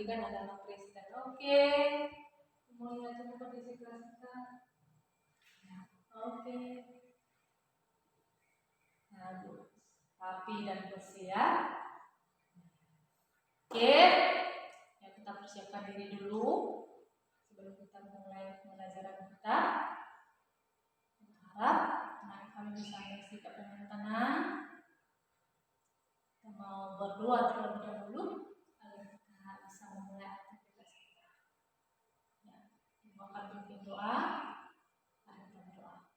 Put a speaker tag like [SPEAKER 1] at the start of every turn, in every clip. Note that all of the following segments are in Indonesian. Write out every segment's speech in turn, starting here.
[SPEAKER 1] pendidikan agama Kristen. Oke. Mulai aja kondisi kelas kita. Oke. Bagus. Rapi dan bersih ya. Oke. Ya, kita persiapkan diri dulu sebelum kita mulai pembelajaran kita. Harap kami bisa bersikap dengan tenang. Kita mau berdoa terlebih dahulu agar kita bisa memulai aktivitas kita. Ya, kita akan pimpin doa. Mari kita berdoa.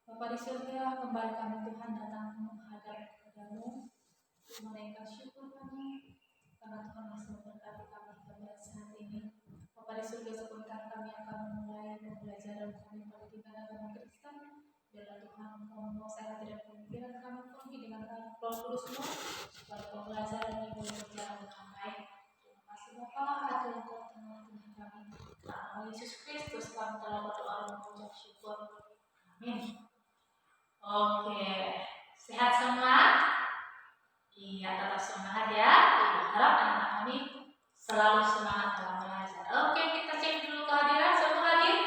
[SPEAKER 1] Bapa di surga, kembali kami Tuhan datang menghadap kepadamu untuk menaikkan syukur kami karena Tuhan masih memberkati kami pada saat ini. Bapa di surga, sebentar kami akan memulai pembelajaran kami pendidikan agama Kristen. Biarlah Tuhan mau saya tidak pemikiran kami penuhi dengan Roh Kudus-Mu supaya pembelajaran ini boleh berjalan dengan baik. Terima kasih Bapa, hati yang telah tengah-tengah kami. Nama Yesus Kristus kami telah berdoa dan mengucap syukur. Amin. Oke, sehat semua? Iya, tetap semangat ya. Kita harap anak-anak kami selalu semangat dalam belajar. Oke, kita cek dulu kehadiran. Semua hadir?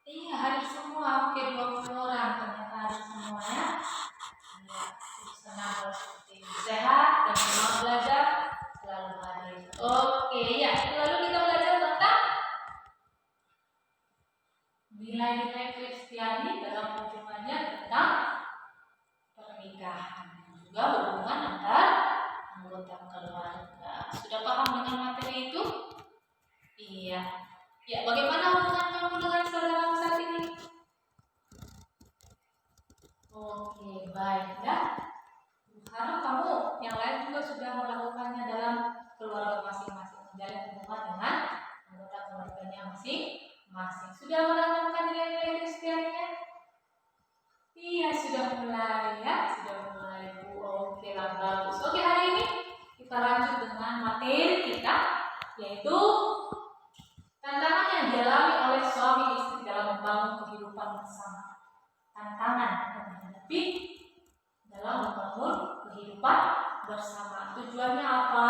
[SPEAKER 1] Iya, hadir semua. Oke, 20 orang ternyata hadir semua ya. Iya, senang kalau seperti ini. Sehat dan semangat belajar selalu hadir. Oke, ya. Lalu kita belajar tentang nilai-nilai Kristiani dalam hubungannya tentang pernikahan dan juga hubungan antar anggota keluarga. Sudah paham dengan materi itu? Iya. Ya, bagaimana hubungan kamu dengan saudaramu saat ini? Oke, baik ya. Harap kamu yang lain juga sudah melakukannya dalam keluarga masing-masing, menjalin hubungan dengan anggota keluarganya masing-masing. Sudah menemukan nilai-nilai Kristianinya? Iya, sudah mulai ya, sudah mulai Bu. Oke lah, bagus. Oke, hari ini kita lanjut dengan materi kita, yaitu tantangan yang dialami oleh suami istri dalam membangun kehidupan bersama. Tantangan yang dihadapi dalam membangun kehidupan bersama. Tujuannya apa?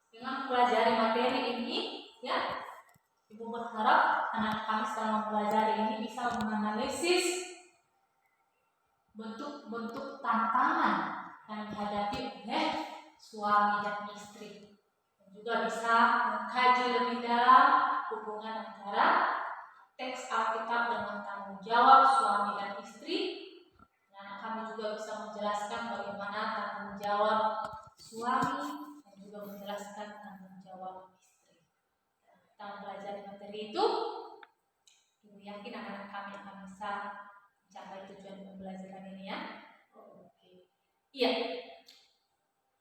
[SPEAKER 1] Dengan mempelajari materi ini, ya, Ibu berharap anak kami setelah mempelajari ini bisa menganalisis bentuk-bentuk tantangan yang dihadapi oleh suami dan istri, dan juga bisa mengkaji lebih dalam hubungan antara teks Alkitab dengan tanggung jawab suami dan istri. Dan kami juga bisa menjelaskan bagaimana tanggung jawab suami dan juga menjelaskan tanggung jawab istri. Kita mempelajari materi itu, Ibu yakin anak-anak kami akan bisa mencapai tujuan pembelajaran ini ya. Oke. Iya.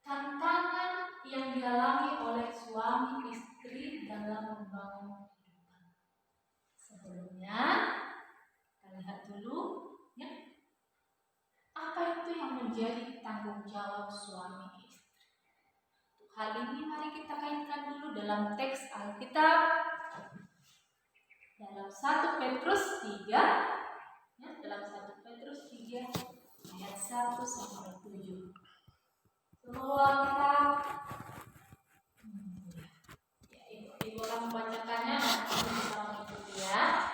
[SPEAKER 1] Tantangan yang dialami oleh suami istri dalam membangun kehidupan. Sebelumnya, kita lihat dulu ya. Apa itu yang menjadi tanggung jawab suami istri? Untuk hal ini mari kita kaitkan dulu dalam teks Alkitab dalam 1 Petrus 3 ya, dalam 1 Petrus 3 ayat 1 sampai 7. Semua kita ya, Ibu akan membacakannya dan kamu bisa mengikuti ya.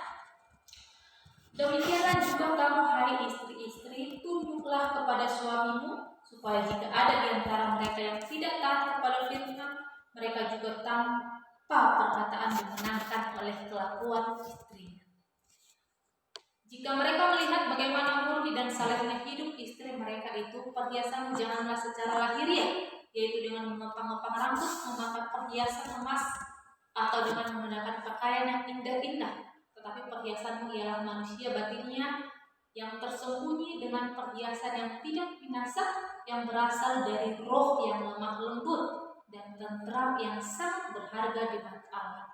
[SPEAKER 1] Demikianlah juga kamu hai istri-istri, tunduklah kepada suamimu, supaya jika ada di antara mereka yang tidak taat kepada firman, mereka juga tanpa perkataan dimenangkan oleh kelakuan istrinya. Jika mereka melihat bagaimana murni dan salehnya hidup istri mereka itu, perhiasan janganlah secara lahiriah, yaitu dengan mengepang-ngepang rambut, memakai perhiasan emas, atau dengan menggunakan pakaian yang indah-indah. Tetapi perhiasanmu ialah manusia batinnya yang tersembunyi dengan perhiasan yang tidak binasa, yang berasal dari roh yang lemah lembut dan tentram yang sangat berharga di mata Allah.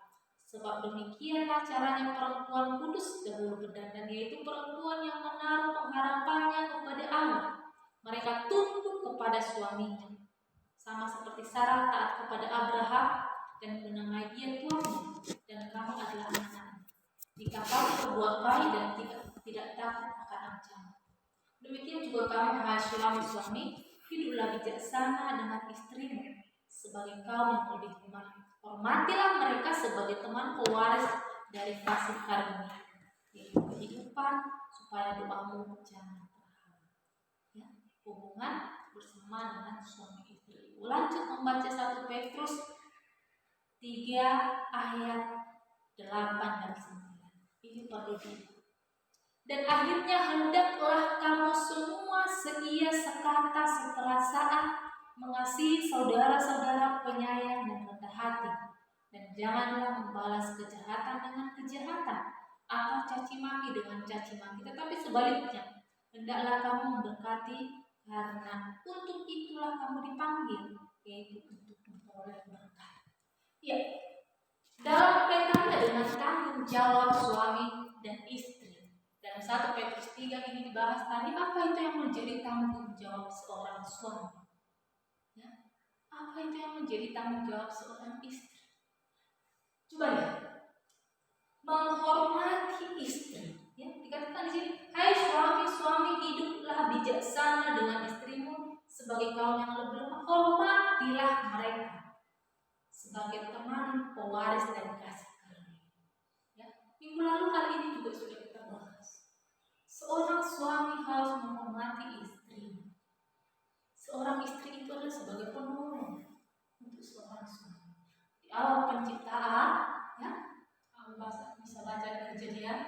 [SPEAKER 1] Sebab demikianlah caranya perempuan kudus dahulu berdandan, yaitu perempuan yang menaruh pengharapannya kepada Allah. Mereka tunduk kepada suaminya, sama seperti Sarah taat kepada Abraham dan menamai dia tuannya, dan kamu adalah anak-anak. Jika kamu berbuat baik dan tidak takut akan ancaman. Demikian juga kamu hai suami-suami, Hiduplah bijaksana dengan istrimu sebagai kaum yang lebih lemah. Hormatilah mereka sebagai teman pewaris dari kasih karunia, yaitu kehidupan, supaya doamu jangan terhalang. Ya, hubungan bersama dengan suami istri. Lanjut membaca 1 Petrus 3 ayat 8 dan 9. Ini perlu di. Dan akhirnya hendaklah kamu semua seia sekata seperasaan, mengasihi saudara-saudara, penyayang dan rendah hati, dan janganlah membalas kejahatan dengan kejahatan atau caci maki dengan caci maki, tetapi sebaliknya hendaklah kamu memberkati, karena untuk itulah kamu dipanggil, yaitu untuk memperoleh berkat. Ya, dalam kaitannya dengan tanggung jawab suami dan istri, dalam 1 Petrus 3 ini dibahas tadi, apa itu yang menjadi tanggung jawab seorang suami? Ya, apa itu yang menjadi tanggung jawab seorang istri? Coba lihat, menghormati istri. Ya, dikatakan di sini, hai suami-suami, hiduplah bijaksana dengan istrimu sebagai kaum yang lebih lemah. Hormatilah mereka sebagai teman pewaris dan kasih karunia. Ya, minggu lalu hal ini juga sudah kita bahas. Seorang suami harus menghormati istrinya. Seorang istri itu adalah sebagai penolong untuk seorang suami. Di awal penciptaan, ya, bisa baca di Kejadian,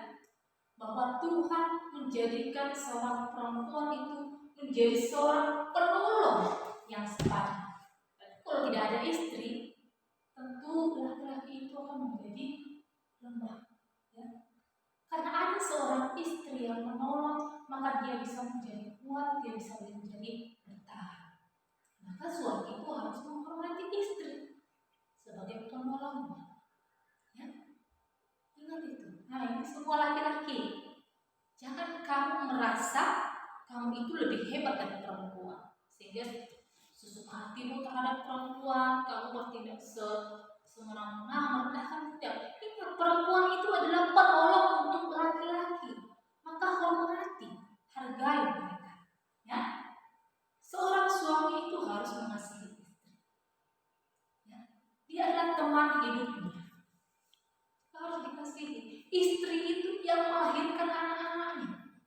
[SPEAKER 1] bahwa Tuhan menjadikan seorang perempuan itu menjadi seorang penolong yang sepadan. Kalau tidak ada istri, tentu laki-laki itu akan menjadi lemah. Ya. Karena ada seorang istri yang menolong, maka dia bisa menjadi kuat, dia bisa menjadi bertahan. Maka suami itu harus menghormati istri sebagai penolongnya. Ya. Ingat itu. Nah, ini semua laki-laki. Jangan kamu merasa kamu itu lebih hebat dari perempuan, sehingga sesuka hatimu terhadap perempuan, kamu bertindak semena-mena, merendahkan. Tidak. Ingat, perempuan itu adalah penolong untuk laki-laki. Maka hormati, hargai mereka. Ya. Seorang suami itu harus mengasihi istri. Ya. Dia adalah teman hidupnya. Harus dikasihi. Istri itu yang melahirkan anak-anaknya.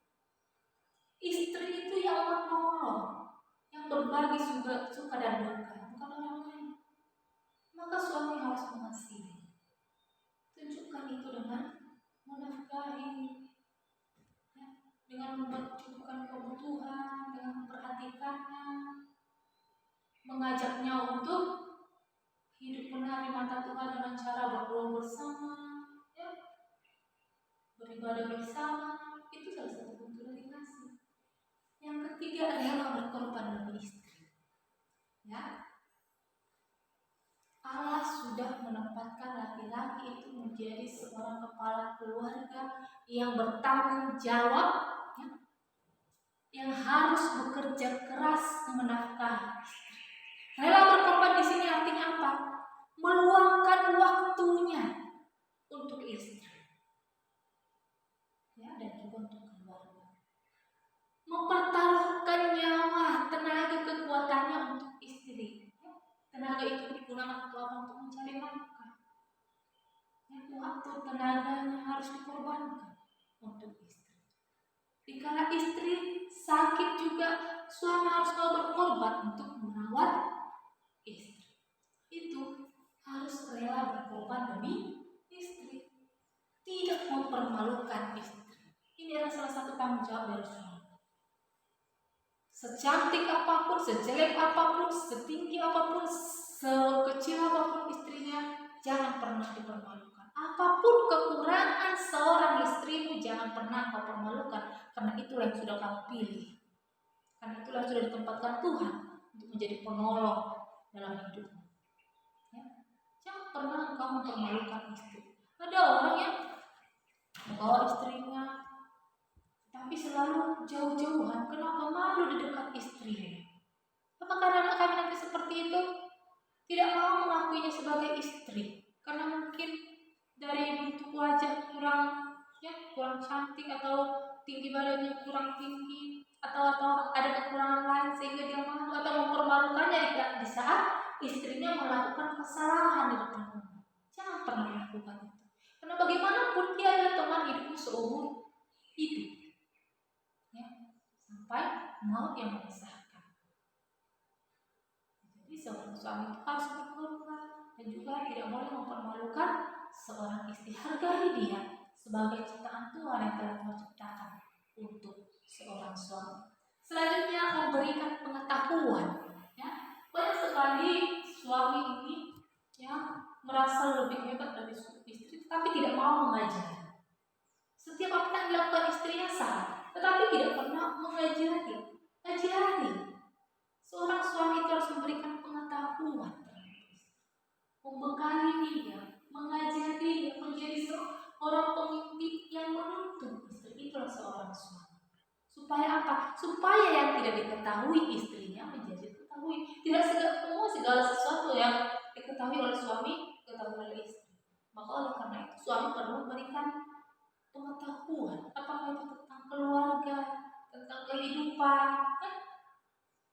[SPEAKER 1] Istri itu yang menolong, yang berbagi suka dan duka, bukan orang lain. Maka suami harus mengasihi. Tunjukkan itu dengan menafkahi, ya, dengan mencukupkan kebutuhan, dengan memperhatikannya, mengajaknya untuk hidup benar di mata Tuhan dengan cara berdoa bersama, ya, beribadah bersama. Itu salah satu bentuk dari kasih. Yang ketiga, rela berkorban demi istri. Ya, Allah sudah menempatkan laki-laki itu menjadi seorang kepala keluarga yang bertanggung jawab, ya, yang harus bekerja keras menafkahi. Rela berkorban di sini artinya apa? Meluangkan waktunya untuk istri, ya, dan juga untuk keluarga. Mempertaruhkan nyawa, tenaga, kekuatannya untuk istri. Tenaga itu digunakan untuk apa? Untuk mencari nafkah. Waktu tenaganya harus dikorbankan untuk istri. Dikala istri sakit juga, suami harus mau berkorban untuk merawat istri. Itu harus rela berkorban demi istri. Tidak mempermalukan istri. Ini adalah salah satu tanggung jawab dari suami. Secantik apapun, sejelek apapun, setinggi apapun, sekecil apapun istrinya, jangan pernah dipermalukan. Apapun kekurangan seorang istrimu, jangan pernah kau permalukan, karena itulah yang sudah kamu pilih. Karena itulah yang sudah ditempatkan Tuhan untuk menjadi penolong dalam hidupmu. Ya. Jangan pernah kau mempermalukan istri. Ada orang yang membawa istrinya, tapi selalu jauh-jauhan. Kenapa? Malu di dekat istrinya. Apakah anak kami nanti seperti itu? Tidak mau mengakuinya sebagai istri, karena mungkin dari bentuk wajah kurang cantik, atau tinggi badannya kurang tinggi, atau ada kekurangan lain sehingga dia malu atau mempermalukannya di saat istrinya melakukan kesalahan di depan umum. Jangan pernah lakukan itu. Karena bagaimanapun dia adalah teman hidupmu seumur hidup, ya, sampai maut yang memisahkan. Jadi seorang suami itu harus berkorban dan juga tidak boleh mempermalukan seorang istri. Hargai dia sebagai ciptaan Tuhan yang telah Tuhan ciptakan untuk seorang suami. Selanjutnya memberikan pengetahuan. Ya, banyak sekali suami ini yang merasa lebih hebat dari istri, tapi tidak mau mengajar. Setiap apa yang dilakukan istrinya salah, tetapi tidak pernah mengajari. Ajari. Seorang suami itu harus memberikan pengetahuan, membekali dia, mengajari dia menjadi seorang pemimpin yang menuntun istri. Itulah seorang suami. Supaya apa? Supaya yang tidak diketahui istrinya menjadi diketahui. Tidak segala sesuatu yang diketahui oleh suami diketahui oleh istri. Maka oleh karena itu suami perlu memberikan pengetahuan. Apakah itu tentang keluarga, tentang kehidupan.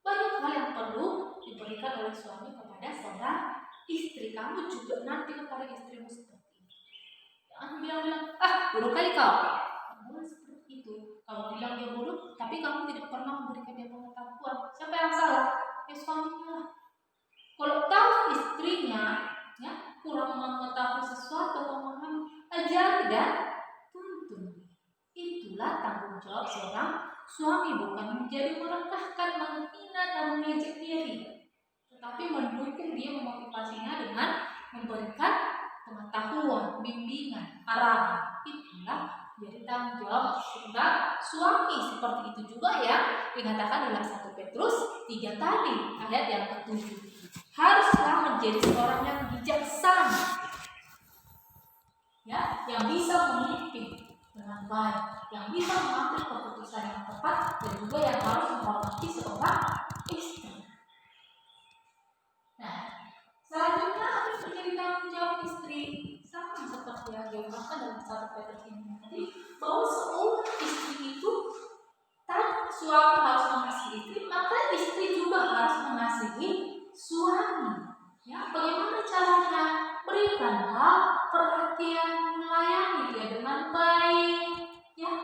[SPEAKER 1] Banyak hal yang perlu diberikan oleh suami kepada seorang istri. Kamu juga nanti kepada istrimu seperti itu. Jangan bilang-bilang, bodoh kali kau. Kamu seperti itu. Kamu bilang dia bodoh, tapi kamu tidak pernah memberikan dia pengetahuan. Siapa yang salah? Ya suaminya lah. Kalau tahu istrinya ya kurang mengetahui sesuatu atau memahami, ajari dan tuntun. Itulah tanggung jawab seorang suami, bukan menjadi merendahkan, menghina dan mengejek dia, tetapi mendukung dia, memotivasinya dengan memberikan pengetahuan, bimbingan, arahan. Itulah jadi tanggung jawab seorang suami. Seperti itu juga ya dikatakan dalam 1 Petrus 3 tadi ayat yang ke-7. Haruslah menjadi seorang yang bijaksana, ya, yang bisa memimpin dengan baik, yang bisa mengambil keputusan yang tepat, dan juga yang harus menghormati seorang istri. Nah, selanjutnya apa yang menjadi tanggung jawab istri? Sama seperti yang diungkapkan dalam 1 Petrus ini tadi, bahwa seorang istri itu suami harus mengasihi istri, maka istri juga harus mengasihi suami. Ya, bagaimana caranya? Berikanlah perhatian, melayani dia dengan baik. Ya,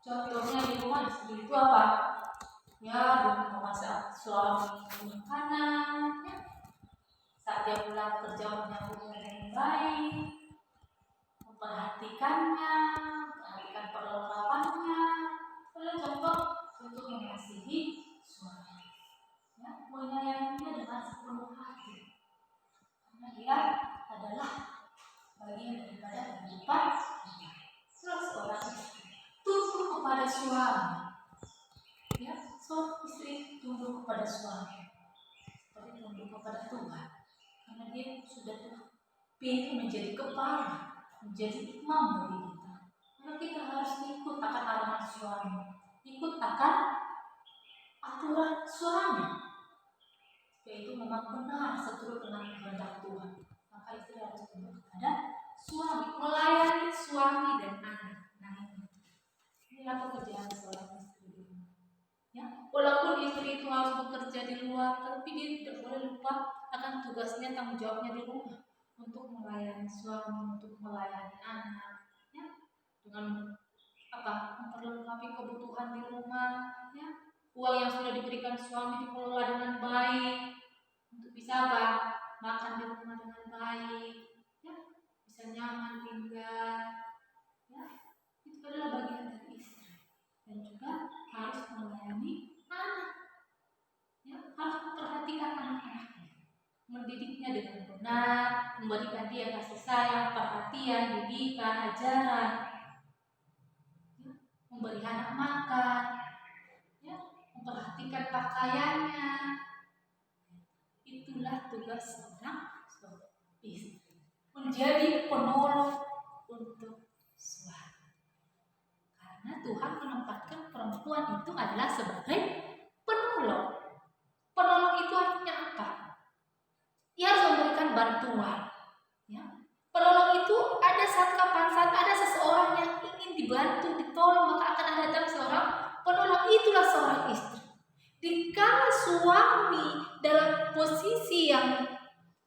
[SPEAKER 1] contohnya di rumah istri itu apa? Ya, memasak suami makanan. Ya. Saat dia pulang kerja menyambutnya dengan baik, memperhatikannya, memperhatikan perlengkapannya. Lalu contoh untuk mengasihi suami, ya, menyayanginya dengan sepenuh hati, karena dia adalah bagian daripada kehidupan kita. Seorang istri tunduk kepada suami, ya, seorang istri tunduk kepada suami seperti tunduk kepada Tuhan, karena dia sudah pilih menjadi kepala, menjadi imam bagi kita. Maka kita harus ikut akan arahan suami, ikut akan aturan suami, yaitu memang benar seturut dengan kehendak Tuhan. Maka istri harus tunduk kepada suami, melayani suami dan anak. Nah, inilah pekerjaan seorang istri. Ya, walaupun istri itu harus bekerja di luar, tapi dia tidak boleh lupa akan tugasnya, tanggung jawabnya di rumah, untuk melayani suami, untuk melayani anak. Ya, dengan memperlengkapi kebutuhan di rumah, ya, uang yang sudah diberikan suami dikelola dengan baik untuk bisa makan di rumah dengan baik, ya, bisa nyaman tinggal, ya, itu adalah bagian dari istri. Dan juga harus melayani anak, ya, harus memperhatikan anak-anaknya, mendidiknya dengan benar, memberikan dia kasih sayang, perhatian, didikan, ajaran, memberi anak makan, ya, memperhatikan pakaiannya. Itulah tugas seorang istri, menjadi penolong untuk suami. Karena Tuhan menempatkan perempuan itu adalah sebagai penolong. Penolong itu artinya apa? Ia harus memberikan bantuan. Ya. Penolong itu ada saat ada seseorang yang ingin dibantu, ditolong, maka akan datang seorang penolong itulah seorang istri. Dikala suami dalam posisi yang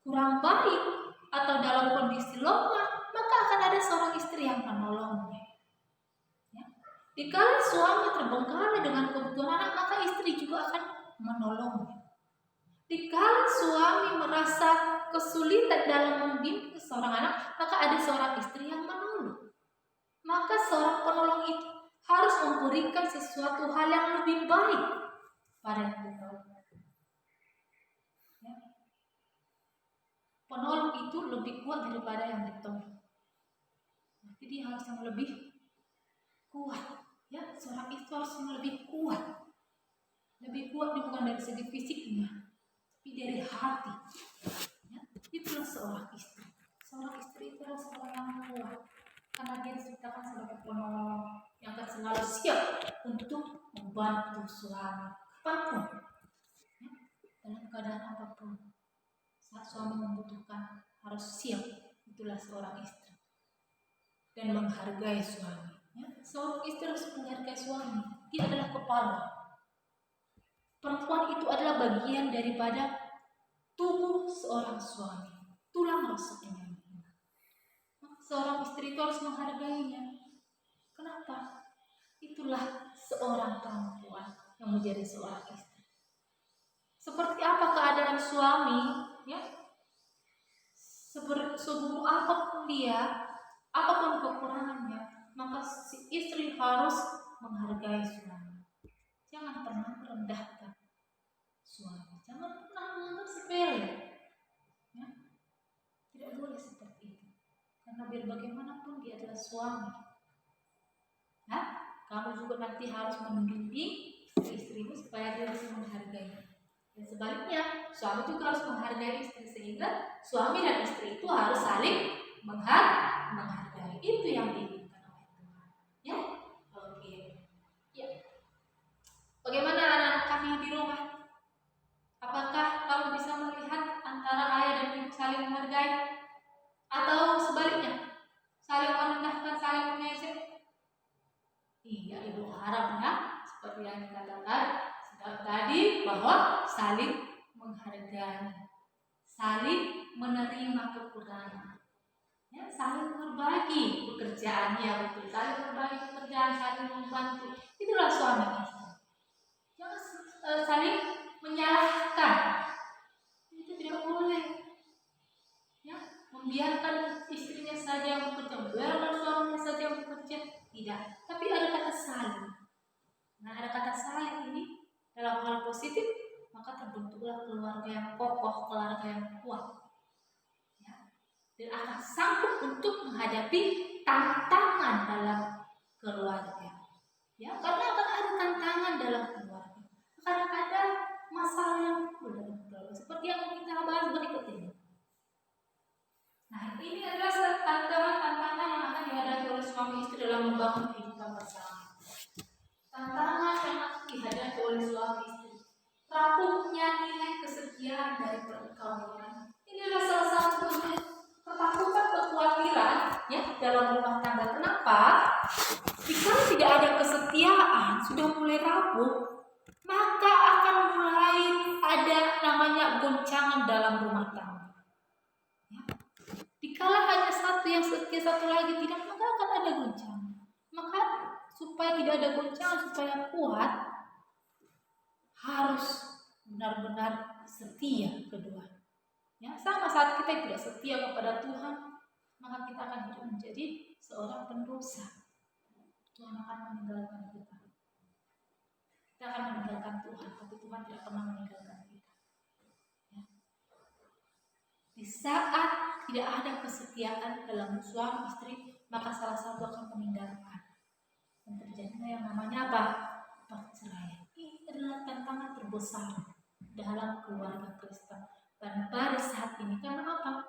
[SPEAKER 1] kurang baik atau dalam kondisi lemah, maka akan ada seorang istri yang menolongnya. Ya. Dikala suami terbengkalai dengan kebutuhan anak, maka istri juga akan menolongnya. Dikala suami merasa kesulitan dalam membimbing seorang anak, maka ada seorang istri yang menolong. Maka seorang penolong itu harus memberikan sesuatu hal yang lebih baik pada yang ditolong. Ya. Penolong itu lebih kuat daripada yang ditolong. Jadi dia harus yang lebih kuat. Ya, seorang itu harus yang lebih kuat. Lebih kuat bukan dari segi fisiknya, tapi dari hati. Ya, itulah seorang istri. Seorang istri itu adalah seorang yang kuat, karena dia diciptakan sebagai penolong yang akan selalu siap untuk membantu suami kapanpun, ya, dalam keadaan apapun. Saat suami membutuhkan harus siap. Itulah seorang istri. Dan menghargai suami. Ya, seorang istri harus menghargai suami. Dia adalah kepala. Perempuan itu adalah bagian daripada tubuh seorang suami, tulang rusuknya. Seorang istri itu harus menghargainya. Kenapa? Itulah seorang perempuan yang menjadi seorang istri. Seperti apa keadaan suami, ya? Seburuk apapun dia, apapun kekurangannya, maka si istri harus menghargai suami. Jangan pernah merendahkan suami. Jangan pernah menganggap sepele. Ya? Tidak boleh seperti itu. Karena biar bagaimanapun dia adalah suami. Nah, kamu juga nanti harus membimbing istrimu supaya dia bisa menghargai. Dan sebaliknya, suami juga harus menghargai istri, sehingga suami dan istri itu harus saling menghargai. Itu yang diinginkan oleh Tuhan. Ya, oke. Ya. Bagaimana anak-anak kami di rumah? Apakah kamu bisa melihat antara ayah dan ibu saling menghargai? Atau sebaliknya, saling merendahkan, saling mengejek? Iya, ibu harapnya seperti yang dikatakan tadi, bahwa saling menghargai, saling menerima kekurangan, ya, saling berbagi pekerjaannya, betul, saling berbagi pekerjaan, saling membantu. Itulah suami istri. Jangan saling menyalahkan. Itu tidak boleh. Ya, membiarkan istrinya saja yang bekerja, membiarkan suaminya saja yang bekerja, tidak. Tapi ada kata saling. Nah, ada kata saling ini dalam hal positif, maka terbentuklah keluarga yang kokoh, keluarga yang kuat. Ya. Dan akan sanggup untuk menghadapi tantangan dalam keluarga. Ya, karena akan ada tantangan dalam keluarga. Akan ada masalah yang dalam keluarga. Seperti yang kita bahas berikut ini. Nah, ini adalah tantangan yang akan dihadapi oleh suami istri dalam membangun kehidupan bersama. Tantangan yang akan dihadapi oleh suami istri, rapuhnya nilai kesetiaan dari perkawinan. Ini adalah salah satu ketakutan, kekhawatiran, ya, dalam rumah tangga. Kenapa? Jika tidak ada kesetiaan, sudah mulai rapuh, maka akan mulai ada namanya goncangan dalam rumah tangga. Dikala hanya satu yang setia, satu lagi tidak, maka akan ada goncangan. Maka supaya tidak ada goncangan, supaya kuat, harus benar-benar setia kedua. Ya, sama saat kita tidak setia kepada Tuhan, maka kita akan hidup menjadi seorang pendosa. Tuhan akan meninggalkan kita. Kita akan meninggalkan Tuhan, tapi Tuhan tidak pernah meninggalkan kita. Ya. Di saat tidak ada kesetiaan dalam suami istri, maka salah satu akan meninggalkan. Dan terjadilah yang namanya apa? Perceraian. Ini adalah tantangan terbesar dalam keluarga Kristen. Dan pada saat ini, karena apa?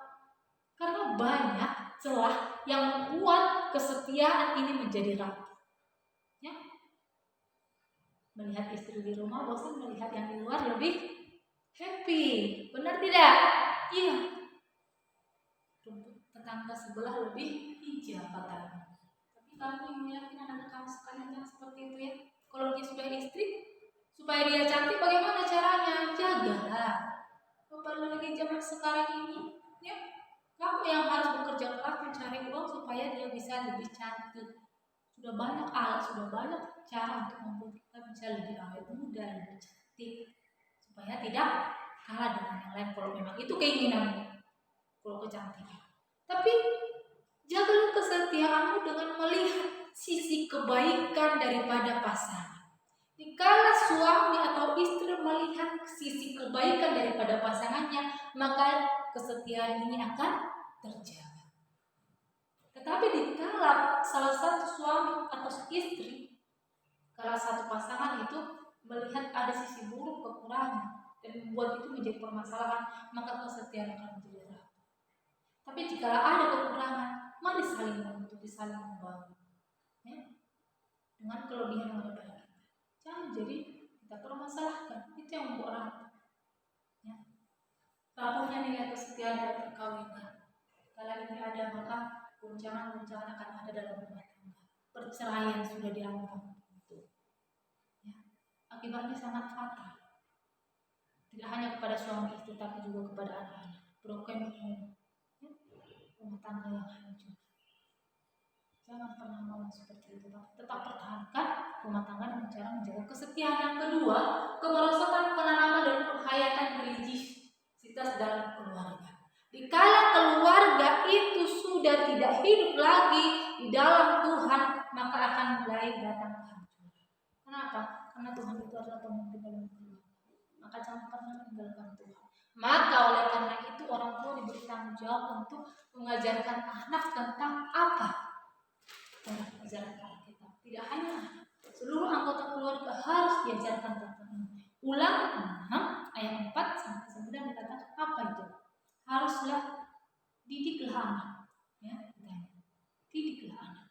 [SPEAKER 1] Karena banyak celah yang membuat kesetiaan ini menjadi rapuh. Ya? Melihat istri di rumah, bosan melihat yang di luar lebih happy. Benar tidak? Iya. Tetangga sebelah lebih hijau katanya. Tapi kamu yang yakin anak kamu sekalian jangan seperti itu, ya. Kalau dia sudah Supaya dia cantik bagaimana caranya? Jagalah. Apalagi zaman sekarang ini, ya, kamu yang harus bekerja keras mencari uang supaya dia bisa lebih cantik. Sudah banyak alat, sudah banyak cara untuk membuat kita bisa lebih awet muda, lebih cantik, supaya tidak kalah dengan yang lain. Kalau memang itu keinginanmu, kalau kecantikan. Tapi jagalah kesetiaanmu dengan melihat sisi kebaikan daripada pasangan. Dikala suami atau istri melihat sisi kebaikan daripada pasangannya, maka kesetiaan ini akan terjaga. Tetapi dikala salah satu suami atau istri, kalau satu pasangan itu melihat ada sisi buruk, kekurangan, dan membuat itu menjadi permasalahan, maka kesetiaan akan menjadi rapuh. Tapi jika ada kekurangan, mari saling menutupi, saling membangun, ya, dengan kelebihan yang ada pada kita. Jangan jadi kita permasalahkan, itu yang membuat rapuh. Ya. Rapuhnya nilai kesetiaan dalam perkawinan. Kalau ini ada, maka guncangan-guncangan akan ada dalam rumah tangga. Perceraian sudah dianggap itu. Ya. Akibatnya sangat fatal. Tidak hanya kepada suami istri, tapi juga kepada anak-anak. Broken home, ya. Rumah tangga yang hancur. Jangan pernah mau seperti itu. Tetap pertahankan rumah tangga dengan cara menjaga kesetiaan. Yang kedua, kemerosotan penanaman dan penghayatan religiusitas dalam keluarga. Dikala keluarga itu sudah tidak hidup lagi di dalam Tuhan, maka akan mulai datang kehancuran. Kenapa? Karena Tuhan itu adalah pemimpin dalam keluarga. Maka jangan pernah meninggalkan Tuhan. Maka oleh karena itu orang tua diberi tanggung jawab untuk mengajarkan anak tentang apa? Tentang ajaran Alkitab. Tidak hanya anak, seluruh anggota keluarga harus diajarkan tentang ini. Ulangan 6 ayat 4 sampai 9 dikatakan apa itu? Haruslah didiklah anak, ya, didiklah anak.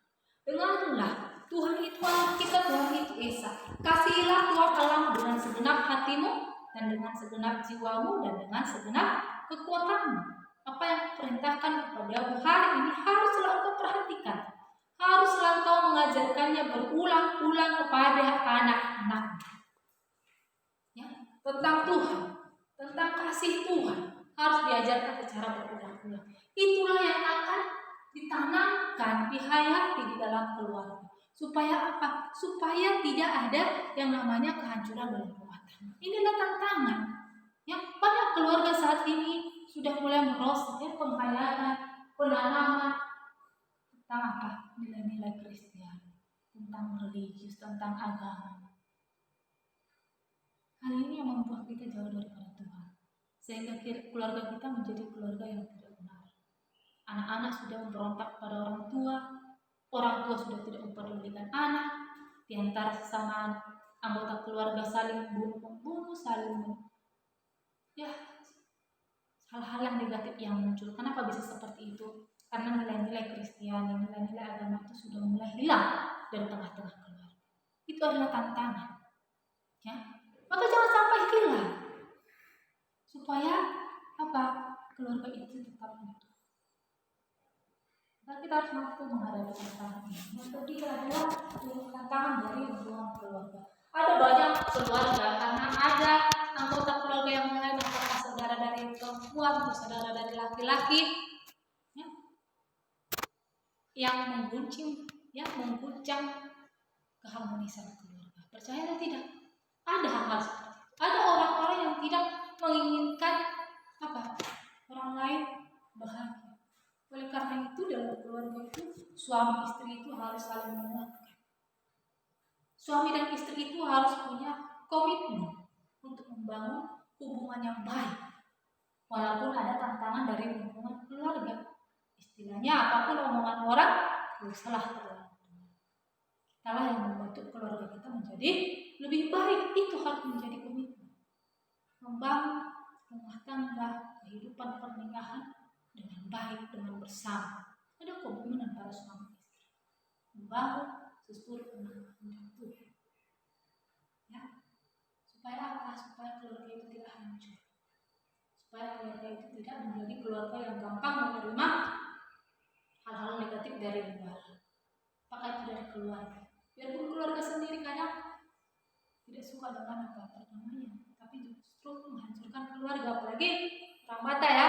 [SPEAKER 1] Dengarlah, Tuhan itu Allah kita, Tuhan itu Esa. Kasihilah Tuhan Allahmu dengan segenap hatimu dan dengan segenap jiwamu dan dengan segenap kekuatanmu. Apa yang diperintahkan kepadamu hari ini haruslah engkau perhatikan. Haruslah engkau mengajarkannya berulang-ulang kepada anak-anak. Ya, tentang Tuhan, tentang kasih Tuhan harus diajarkan secara berulang-ulang. Itulah yang akan ditanamkan, dihayati di dalam keluarga. Supaya apa? Supaya tidak ada yang namanya kehancuran dalam rumah tangga. Inilah tantangan. Yang banyak keluarga saat ini sudah mulai merosot, ya, penghayatan, penanaman tentang apa? Nilai-nilai Kristiani, tentang religius, tentang agama. Hal ini yang membuat kita jauh daripada Tuhan, sehingga keluarga kita menjadi keluarga yang tidak benar. Anak-anak sudah memberontak pada orang tua sudah tidak mempedulikan anak, di antara sesama anggota keluarga saling membunuh, saling ya, hal-hal yang negatif yang muncul. Kenapa bisa seperti itu? Karena nilai-nilai Kristiani, nilai-nilai agama itu sudah mulai hilang dari tengah-tengah keluarga. Itu adalah tantangan, ya. Maka jangan sampai hilang, supaya apa? Keluarga itu tetap utuh. Maka kita harus mampu menghadapi tantangan ini. Yang ketiga adalah tantangan dari hubungan keluarga. Ada banyak keluarga karena ada anggota keluarga yang lain, apakah saudara dari perempuan atau saudara dari laki-laki, ya, yang mengguncang keharmonisan keluarga. Percaya atau tidak? Ada hal-hal seperti itu. Ada orang-orang yang tidak menginginkan apa? Orang lain bahagia. Oleh karena itu dalam keluarga itu suami istri itu harus saling menguatkan. Suami dan istri itu harus punya komitmen untuk membangun hubungan yang baik. Walaupun ada tantangan dari hubungan keluarga. Istilahnya apapun omongan orang, salah terlalu. Kitalah yang membentuk keluarga kita menjadi lebih baik. Itu harus menjadi komitmen. Membangun rumah tangga, kehidupan pernikahan dengan baik, dengan bersama. Ada komitmen antara suami istri. Membangun sesuatu dengan Tuhan. Ya. Supaya apa? Supaya keluarga itu tidak hancur. Supaya keluarga itu tidak menjadi keluarga yang gampang menerima hal-hal negatif dari luar. Apakah itu dari keluarga? Biarpun keluarga sendiri kadang tidak suka dengan perdamaian, tapi justru menghancurkan keluarga. Apalagi orang Batak ya,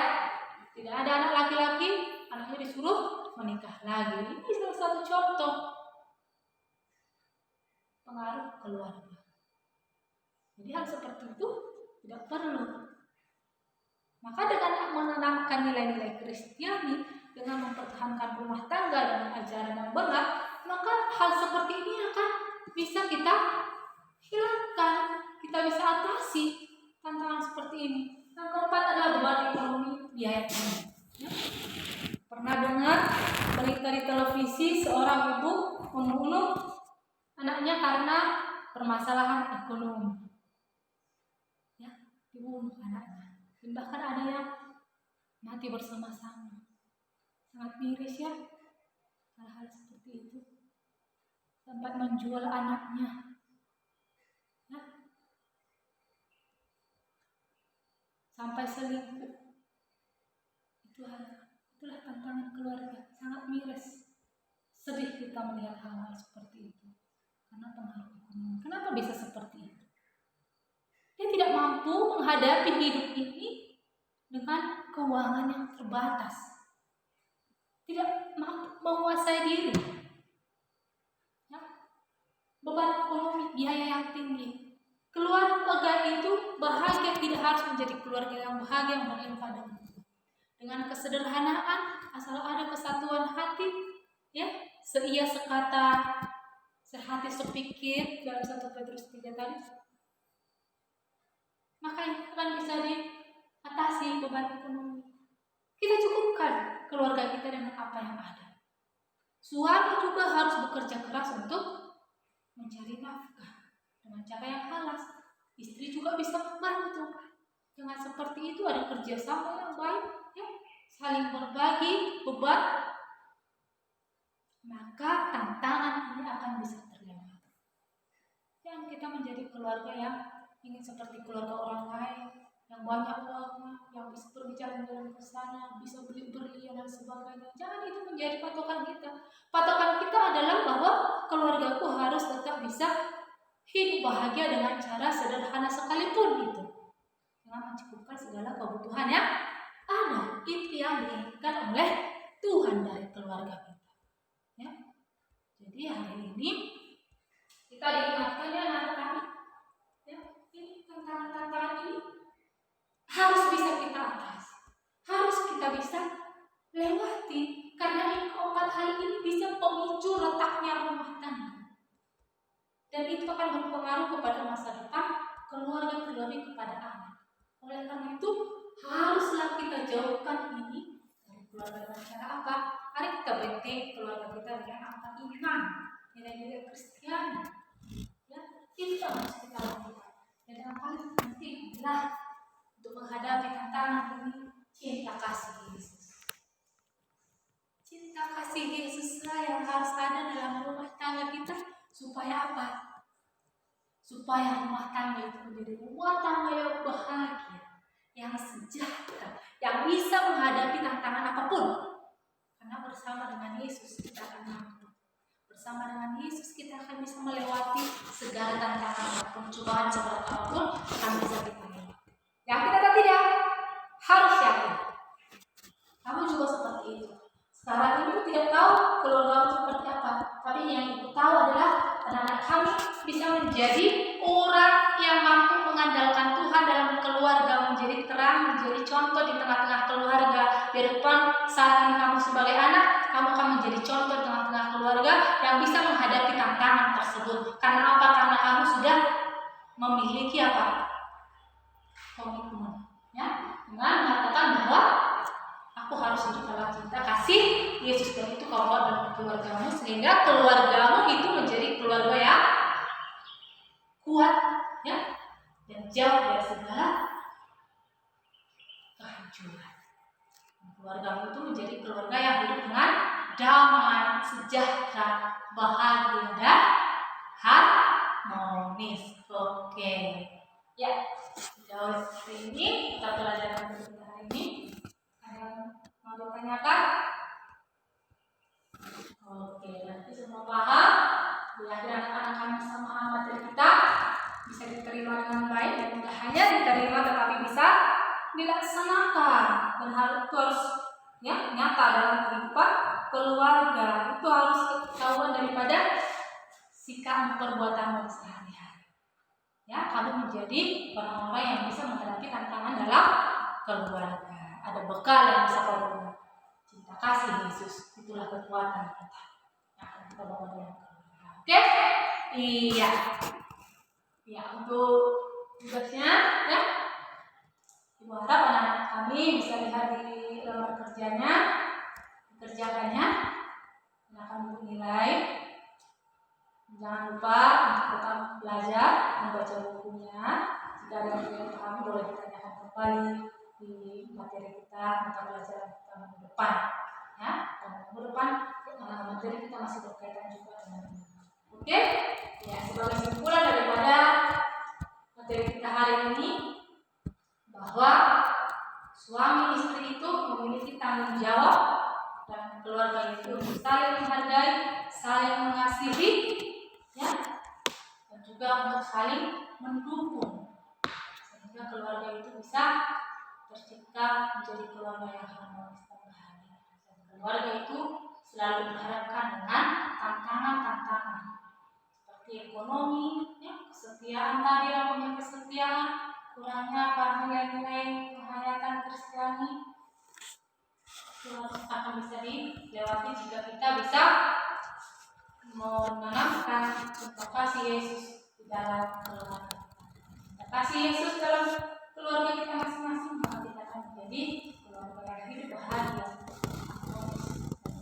[SPEAKER 1] tidak ada anak laki-laki, anaknya disuruh menikah lagi. Ini salah satu contoh pengaruh keluarga. Jadi hal seperti itu tidak perlu. Maka dengan menanamkan nilai-nilai Kristiani, dengan mempertahankan rumah tangga dengan ajaran yang benar, maka hal seperti ini akan bisa kita hilangkan, kita bisa atasi tantangan seperti ini. Yang keempat adalah beban ekonomi biaya hidup. Ya. Pernah dengar berita di televisi seorang ibu membunuh anaknya karena permasalahan ekonomi. Ya, dibunuh anaknya. Dan bahkan ada yang mati bersama-sama. Sangat miris ya hal-hal seperti itu. Sampai menjual anaknya. Ya. Sampai selingkuh. Itulah tantangan keluarga. Sangat miris. Sedih kita melihat hal-hal seperti itu. Karena pengaruh ekonomi. Kenapa bisa seperti itu? Dia tidak mampu menghadapi hidup ini dengan keuangan yang terbatas. Tidak mampu menguasai diri. Ya. Beban ekonomi, biaya yang tinggi. Keluarga itu bahagia tidak harus menjadi keluarga yang bahagia yang berlimpah dengan kesederhanaan, asal ada kesatuan hati, ya, seia sekata, sehati sepikir dalam 1 Petrus 3 tadi. Maka itu akan bisa diatasi beban ekonomi. Kita cukupkan keluarga kita dengan apa yang ada. Suami juga harus bekerja keras untuk mencari nafkah dengan cara yang halal. Istri juga bisa membantu. Dengan seperti itu ada kerjasama yang baik, ya, saling berbagi beban. Maka tantangan ini akan bisa terlewati. Dan kita menjadi keluarga yang ingin seperti keluarga orang lain, yang banyak uangnya, yang bisa berjalan-jalan ke sana, bisa beli berlian dan sebagainya. Jangan itu menjadi patokan kita. Patokan kita adalah bahwa keluargaku harus tetap bisa hidup bahagia dengan cara sederhana sekalipun itu, dengan mencukupkan segala kebutuhan yang ada. Itu yang diinginkan oleh Tuhan dari keluarga kita. Ya. Jadi hari ini kita diingatkan ya anak-anak, ya, ini tantangan-tantangan ini harus bisa kita atasi, harus kita bisa lewati, karena ini keempat hal ini bisa pemicu retaknya rumah tangga, dan itu akan berpengaruh kepada masa depan keluarga, terlebih kepada anak. Oleh karena itu haruslah kita jauhkan ini dari keluarga dengan cara apa? Mari kita benteng keluarga kita dengan apa? Iman, nilai-nilai Kristiani. Ya, itu yang harus kita lakukan. Dan yang paling penting adalah untuk menghadapi tantangan ini, cinta kasih Yesus. Cinta kasih Yesuslah yang harus ada dalam rumah tangga kita. Supaya apa? Supaya rumah tangga itu menjadi rumah tangga yang bahagia, yang sejahtera, yang bisa menghadapi tantangan apapun. Karena bersama dengan Yesus kita akan mampu. Bersama dengan Yesus kita akan bisa melewati segala tantangan apapun, cobaan seberat apapun akan bisa kita lewati. Yakin atau tidak? Harus yakin. Kamu juga seperti itu. Sekarang ini tidak tahu keluarga seperti apa, tapi yang ibu tahu adalah anak-anak kami bisa menjadi orang yang mampu mengandalkan Tuhan dalam keluarga, menjadi terang, menjadi contoh di tengah-tengah keluarga. Di depan saat ini kamu sebagai anak, kamu akan menjadi contoh di tengah-tengah keluarga yang bisa menghadapi tantangan tersebut. Karena apa? Karena kamu sudah memiliki apa? Komitmen, ya, dengan mengatakan bahwa aku harus hidup dalam cinta kasih Yesus, dan itu kau buat dalam keluargamu, sehingga keluargamu itu menjadi keluarga yang kuat, ya, dan jauh dari segala kehancuran. Keluargamu itu menjadi keluarga yang hidup dengan damai, sejahtera, bahagia, dan harmonis. Oke, ya, jauh seperti ini kita pelajaran kita hari ini. Mau ditanyakan? Oke, berarti semua paham. Belajar anak-anak kami sama materi kita.
[SPEAKER 2] bisa diterima dengan baik dan tidak hanya diterima tetapi bisa dilaksanakan, dan hal itu harus nyata dalam kehidupan keluarga. Itu harus ketahuan daripada sikap perbuatanmu sehari-hari. Kamu menjadi orang-orang yang bisa menghadapi tantangan dalam keluarga. Ada bekal yang bisa kamu bawa. Cinta kasih Yesus, itulah kekuatan kita yang akan kita bawa dalam keluarga. Oke? Iya. Ya, untuk tugasnya, Ibu harap anak-anak kami bisa lihat di lembar kerjanya, dikerjakannya, dan akan nilai. Jangan lupa untuk tetap belajar membaca bukunya. Jika ada yang tidak paham boleh ditanyakan kembali di materi kita, mata pelajaran kita minggu depan. Dan minggu depan materi kita masih berkaitan juga dengan ini. Oke? Ya, sebagai kesimpulan daripada materi kita hari ini, bahwa suami istri itu memiliki tanggung jawab dan keluarga itu saling menghargai, saling mengasihi, dan juga untuk saling mendukung sehingga keluarga itu bisa tercipta menjadi keluarga yang harmonis dan bahagia. Dan keluarga itu selalu dihadapkan dengan tantangan-tantangan seperti ekonomi, kesetiaan tadi, punya kesetiaan, kurangnya nilai-nilai penghayatan Kristiani itu akan bisa dilewati jika kita bisa menanamkan cinta kasih Yesus di dalam keluarga. Cinta kasih Yesus dalam keluarga kita masing-masing, maka kita akan menjadi keluarga yang hidup bahagia,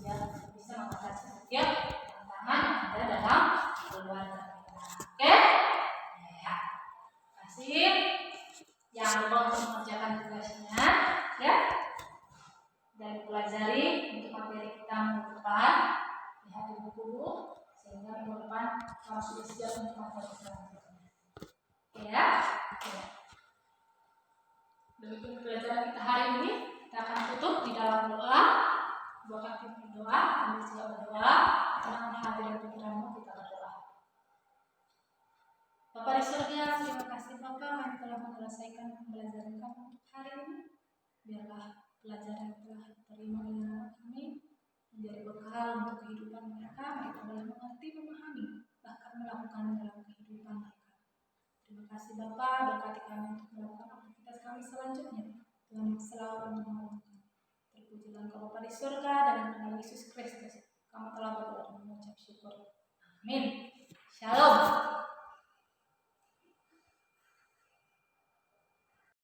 [SPEAKER 2] dan bisa mengatasi setiap tantangan yang ada dalam keluarga kita. Oke? Ya. Kasih. Jangan lupa untuk mengerjakan tugasnya, dan pelajari untuk materi kita minggu depan. Lihat di buku sehingga minggu depan kamu sudah siap untuk materi selanjutnya. Ya. Demikian pelajaran kita hari ini. Kita akan tutup di dalam doa. Buatkan pimpin doa, kami juga berdoa. Tenangkan hati dan pikiranmu, kita berdoa. Bapa di surga, terima kasih Bapa kami telah menyelesaikan pembelajaran kami hari ini. Biarlah pelajaran yang telah diterima oleh anak kami menjadi bekal untuk kehidupan mereka. Mereka boleh mengerti, memahami, bahkan melakukan dalam kehidupan mereka. Terima kasih Bapa, berkati kami untuk melakukan aktivitas kami selanjutnya. Tuhan selalu menolong kami. Terpujilah Engkau Bapa di surga, dan dalam nama Yesus Kristus kami telah berdoa dan mengucap syukur. Amin. Shalom.